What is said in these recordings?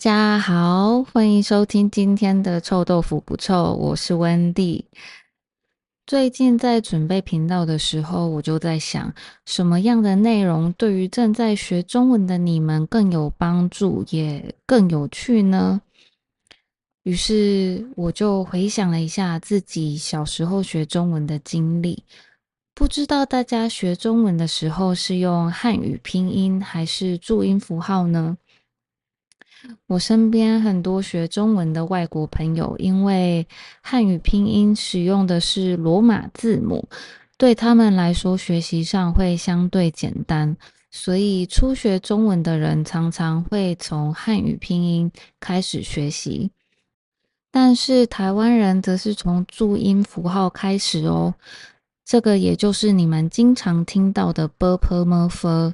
家好，欢迎收听今天的臭豆腐不臭，我是温蒂。最近在准备频道的时候，我就在想，什么样的内容对于正在学中文的你们更有帮助，也更有趣呢？于是我就回想了一下自己小时候学中文的经历，不知道大家学中文的时候是用汉语拼音还是注音符号呢？我身边很多学中文的外国朋友，因为汉语拼音使用的是罗马字母，对他们来说学习上会相对简单，所以初学中文的人常常会从汉语拼音开始学习。但是台湾人则是从注音符号开始哦，这个也就是你们经常听到的 b p m f。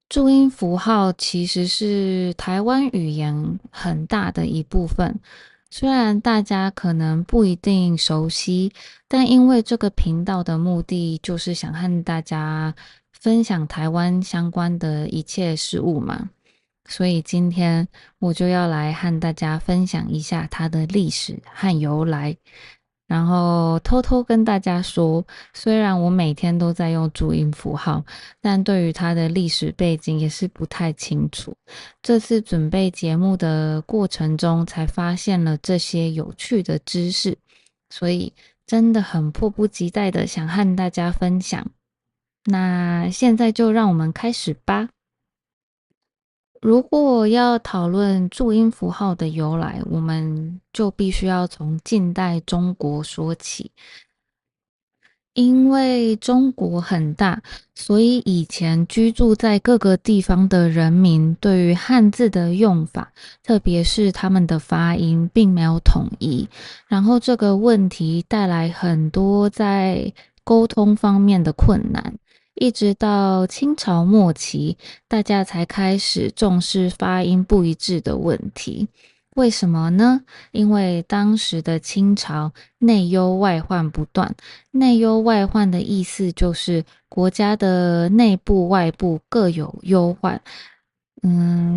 注音符号其实是台湾语言很大的一部分，虽然大家可能不一定熟悉，但因为这个频道的目的就是想和大家分享台湾相关的一切事物嘛，所以今天我就要来和大家分享一下它的历史和由来。然后偷偷跟大家说，虽然我每天都在用注音符号，但对于它的历史背景也是不太清楚。这次准备节目的过程中，才发现了这些有趣的知识，所以真的很迫不及待的想和大家分享。那现在就让我们开始吧。如果要讨论注音符号的由来，我们就必须要从近代中国说起。因为中国很大，所以以前居住在各个地方的人民对于汉字的用法，特别是他们的发音，并没有统一。然后这个问题带来很多在沟通方面的困难。一直到清朝末期，大家才开始重视发音不一致的问题。为什么呢？因为当时的清朝内忧外患不断。内忧外患的意思就是国家的内部外部各有忧患，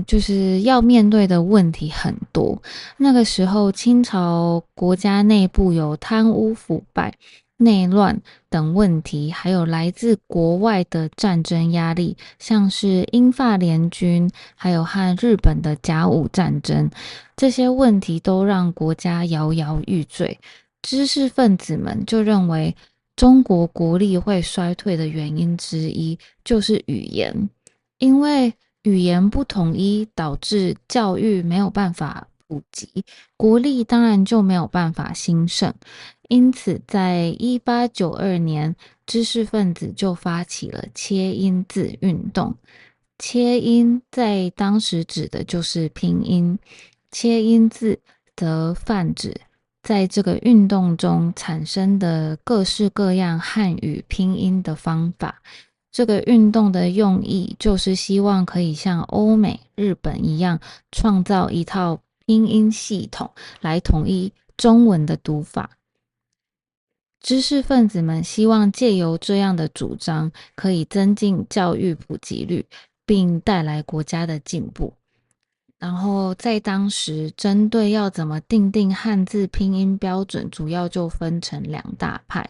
就是要面对的问题很多。那个时候清朝国家内部有贪污腐败、内乱等问题，还有来自国外的战争压力，像是英法联军，还有和日本的甲午战争，这些问题都让国家摇摇欲坠。知识分子们就认为，中国国力会衰退的原因之一就是语言，因为语言不统一，导致教育没有办法普及，国力当然就没有办法兴盛。因此，在1892年，知识分子就发起了切音字运动。切音在当时指的就是拼音，切音字则泛指在这个运动中产生的各式各样汉语拼音的方法。这个运动的用意就是希望可以像欧美、日本一样，创造一套拼音系统来统一中文的读法。知识分子们希望借由这样的主张，可以增进教育普及率，并带来国家的进步。然后在当时，针对要怎么订定汉字拼音标准，主要就分成两大派。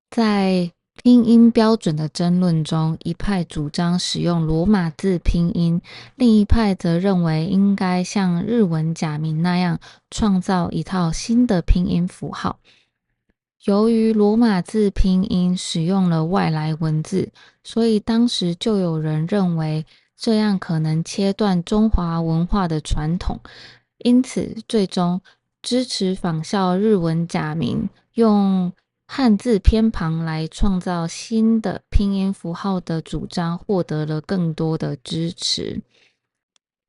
在拼音标准的争论中，一派主张使用罗马字拼音，另一派则认为应该像日文假名那样创造一套新的拼音符号。由于罗马字拼音使用了外来文字，所以当时就有人认为这样可能切断中华文化的传统，因此最终支持仿效日文假名，用汉字偏旁来创造新的拼音符号的主张获得了更多的支持。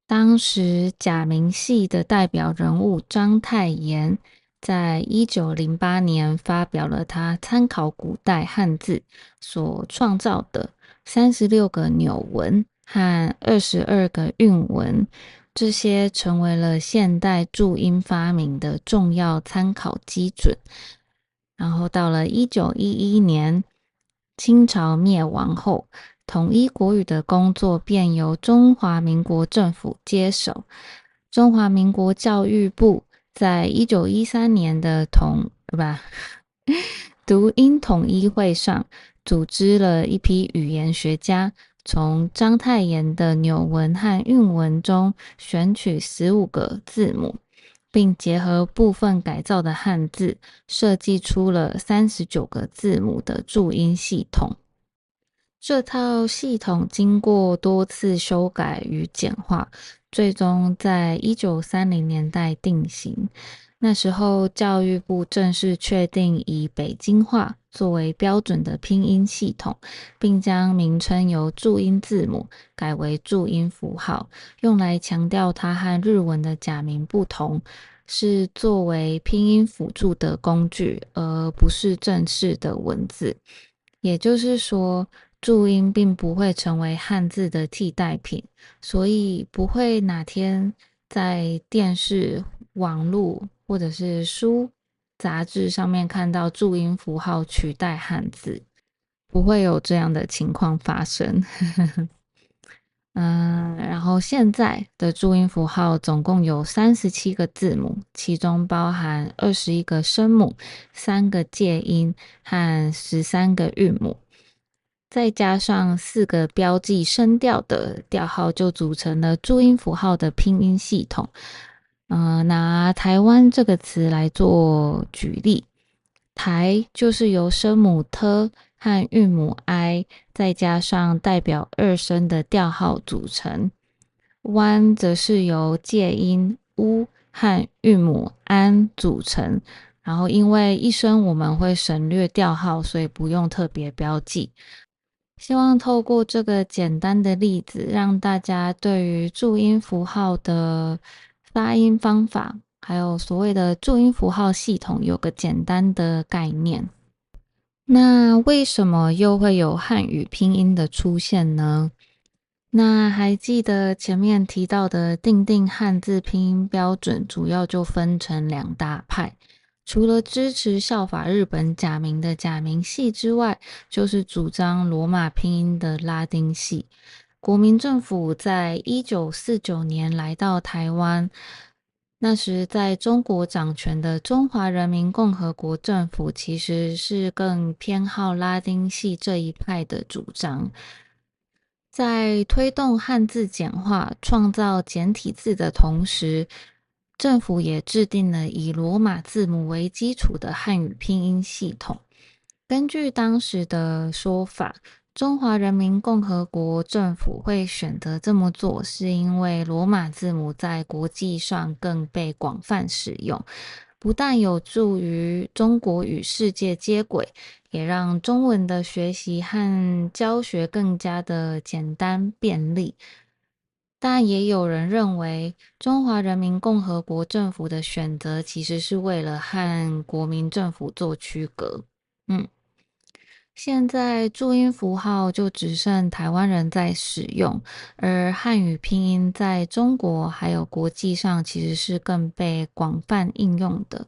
当时假名系的代表人物章太炎，在1908年发表了他参考古代汉字所创造的36个纽文和22个韵文，这些成为了现代注音发明的重要参考基准。然后到了1911年，清朝灭亡后，统一国语的工作便由中华民国政府接手。中华民国教育部在1913年的读音统一会上，组织了一批语言学家，从章太炎的纽文和韵文中选取15个字母，并结合部分改造的汉字，设计出了39个字母的注音系统。这套系统经过多次修改与简化，最终在1930年代定型。那时候，教育部正式确定以北京话作为标准的拼音系统，并将名称由注音字母改为注音符号，用来强调它和日文的假名不同，是作为拼音辅助的工具，而不是正式的文字。也就是说，注音并不会成为汉字的替代品，所以不会哪天在电视、网络或者是书、杂志上面看到注音符号取代汉字，不会有这样的情况发生。然后现在的注音符号总共有37个字母，其中包含21个声母、3个介音和13个韵母，再加上4个标记声调的调号，就组成了注音符号的拼音系统。拿台湾这个词来做举例，台就是由声母 t 和韵母 i， 再加上代表2声的调号组成。湾则是由介音 u 和韵母 an 组成。然后因为一声我们会省略调号，所以不用特别标记。希望透过这个简单的例子，让大家对于注音符号的发音方法，还有所谓的注音符号系统有个简单的概念。那为什么又会有汉语拼音的出现呢？那还记得前面提到的订定汉字拼音标准，主要就分成2大派。除了支持效法日本假名的假名系之外，就是主张罗马拼音的拉丁系。国民政府在1949年来到台湾，那时在中国掌权的中华人民共和国政府其实是更偏好拉丁系这一派的主张。在推动汉字简化、创造简体字的同时，政府也制定了以罗马字母为基础的汉语拼音系统。根据当时的说法，中华人民共和国政府会选择这么做，是因为罗马字母在国际上更被广泛使用，不但有助于中国与世界接轨，也让中文的学习和教学更加的简单便利。但也有人认为，中华人民共和国政府的选择其实是为了和国民政府做区隔。现在注音符号就只剩台湾人在使用，而汉语拼音在中国还有国际上其实是更被广泛应用的。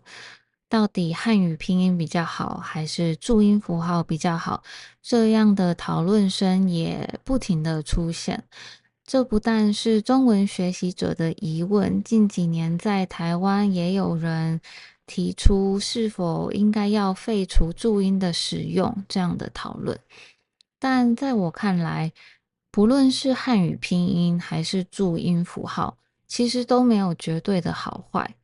到底汉语拼音比较好，还是注音符号比较好？这样的讨论声也不停的出现。这不但是中文学习者的疑问，近几年在台湾也有人提出是否应该要废除注音的使用这样的讨论。但在我看来，不论是汉语拼音还是注音符号，其实都没有绝对的好坏。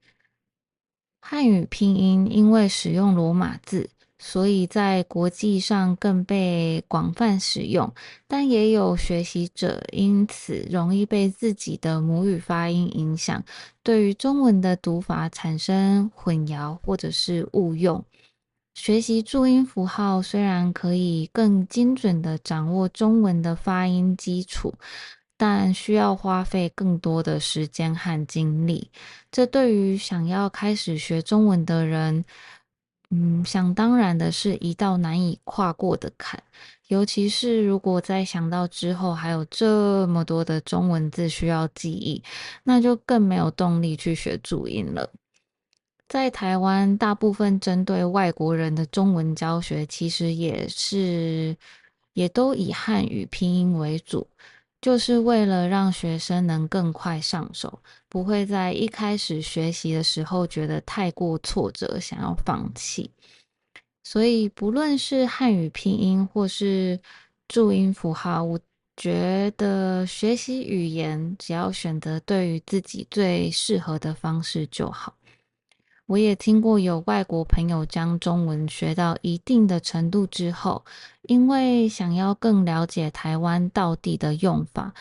汉语拼音因为使用罗马字，所以在国际上更被广泛使用，但也有学习者因此容易被自己的母语发音影响，对于中文的读法产生混淆或者是误用。学习注音符号虽然可以更精准地掌握中文的发音基础，但需要花费更多的时间和精力。这对于想要开始学中文的人，想当然的是一道难以跨过的坎。尤其是如果再想到之后还有这么多的中文字需要记忆，那就更没有动力去学注音了。在台湾，大部分针对外国人的中文教学，其实也都以汉语拼音为主。就是为了让学生能更快上手，不会在一开始学习的时候觉得太过挫折，想要放弃。所以不论是汉语拼音或是注音符号，我觉得学习语言只要选择对于自己最适合的方式就好。我也听过有外国朋友将中文学到一定的程度之后，因为想要更了解台湾道地的用法，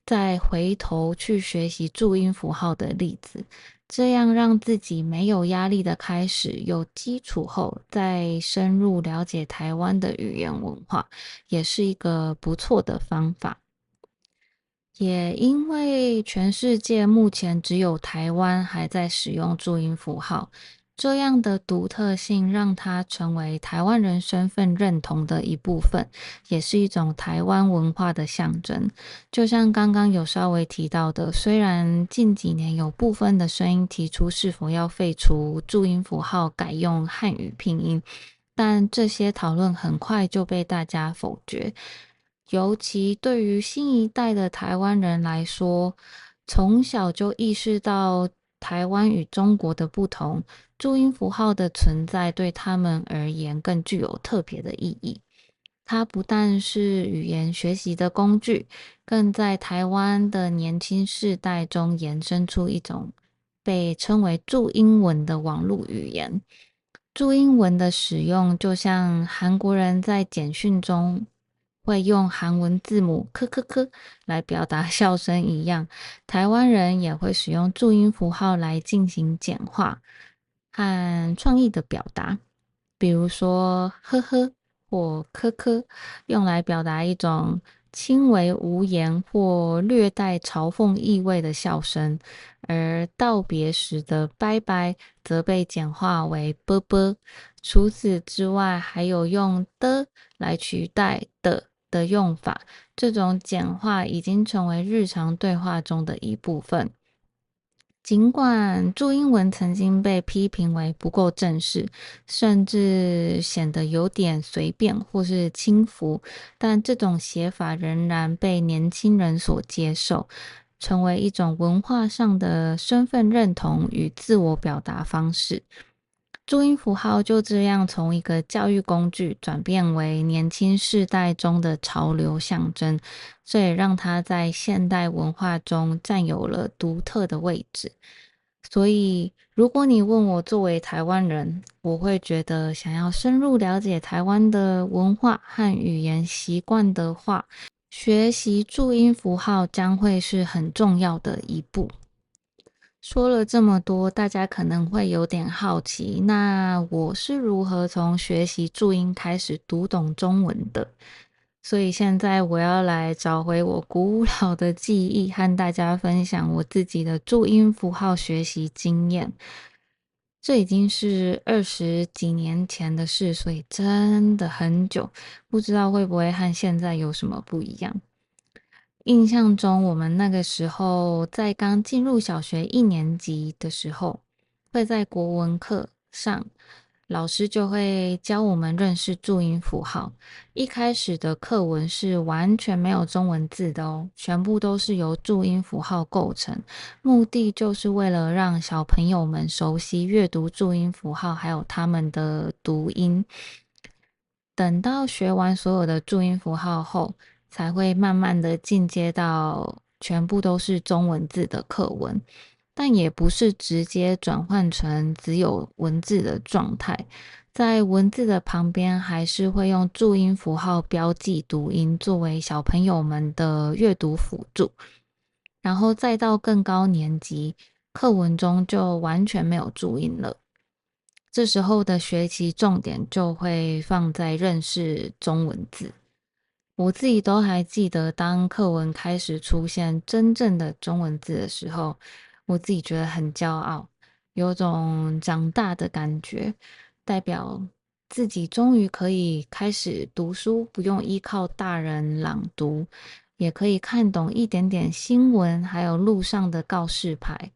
再回头去学习注音符号的例子，这样让自己没有压力的开始，有基础后再深入了解台湾的语言文化，也是一个不错的方法。也因为全世界目前只有台湾还在使用注音符号，这样的独特性让它成为台湾人身份认同的一部分，也是一种台湾文化的象征。就像刚刚有稍微提到的，虽然近几年有部分的声音提出是否要废除注音符号，改用汉语拼音，但这些讨论很快就被大家否决。尤其对于新一代的台湾人来说，从小就意识到台湾与中国的不同，注音符号的存在对他们而言更具有特别的意义。它不但是语言学习的工具，更在台湾的年轻世代中延伸出一种被称为注音文的网络语言。注音文的使用，就像韩国人在简讯中会用韩文字母科科科来表达笑声一样，台湾人也会使用注音符号来进行简化和创意的表达。比如说呵呵或科科，用来表达一种轻微无言或略带嘲讽意味的笑声，而道别时的拜拜则被简化为啵啵。除此之外，还有用的来取代的用法，这种简化已经成为日常对话中的一部分。尽管注英文曾经被批评为不够正式，甚至显得有点随便或是轻浮，但这种写法仍然被年轻人所接受，成为一种文化上的身份认同与自我表达方式。注音符号就这样从一个教育工具转变为年轻世代中的潮流象征，这也让它在现代文化中占有了独特的位置。所以，如果你问我作为台湾人，我会觉得想要深入了解台湾的文化和语言习惯的话，学习注音符号将会是很重要的一步。说了这么多，大家可能会有点好奇，那我是如何从学习注音开始读懂中文的？所以现在我要来找回我古老的记忆，和大家分享我自己的注音符号学习经验。这已经是20几年前的事，所以真的很久，不知道会不会和现在有什么不一样。印象中，我们那个时候在刚进入小学1年级的时候，会在国文课上，老师就会教我们认识注音符号。一开始的课文是完全没有中文字的哦，全部都是由注音符号构成，目的就是为了让小朋友们熟悉阅读注音符号，还有他们的读音。等到学完所有的注音符号后，才会慢慢的进阶到全部都是中文字的课文，但也不是直接转换成只有文字的状态，在文字的旁边还是会用注音符号标记读音，作为小朋友们的阅读辅助。然后再到更高年级，课文中就完全没有注音了。这时候的学习重点就会放在认识中文字。我自己都还记得，当课文开始出现真正的中文字的时候，我自己觉得很骄傲，有种长大的感觉，代表自己终于可以开始读书，不用依靠大人朗读，也可以看懂一点点新闻，还有路上的告示牌，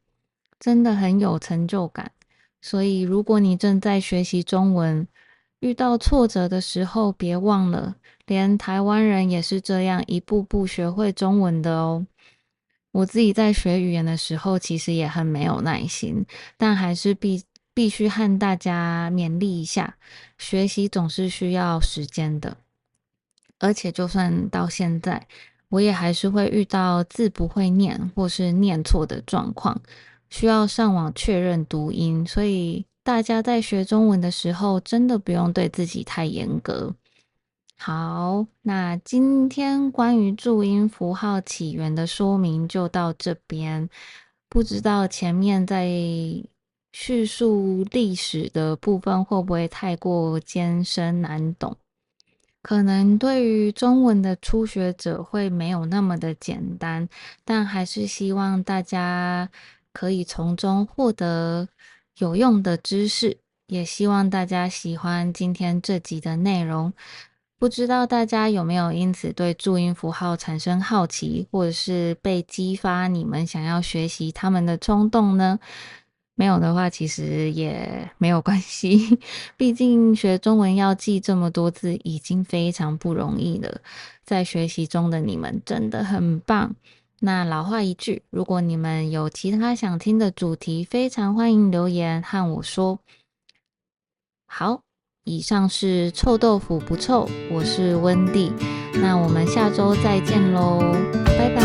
真的很有成就感。所以，如果你正在学习中文，遇到挫折的时候，别忘了，连台湾人也是这样一步步学会中文的哦。我自己在学语言的时候，其实也很没有耐心，但还是必须和大家勉励一下，学习总是需要时间的。而且就算到现在，我也还是会遇到字不会念或是念错的状况，需要上网确认读音，所以大家在学中文的时候，真的不用对自己太严格。好，那今天关于注音符号起源的说明就到这边。不知道前面在叙述历史的部分会不会太过艰深难懂？可能对于中文的初学者会没有那么的简单，但还是希望大家可以从中获得有用的知识，也希望大家喜欢今天这集的内容。不知道大家有没有因此对注音符号产生好奇，或者是被激发你们想要学习他们的冲动呢？没有的话，其实也没有关系。毕竟学中文要记这么多字，已经非常不容易了。在学习中的你们真的很棒。那老话一句，如果你们有其他想听的主题，非常欢迎留言和我说。好，以上是臭豆腐不臭，我是温蒂。那我们下周再见喽，拜拜。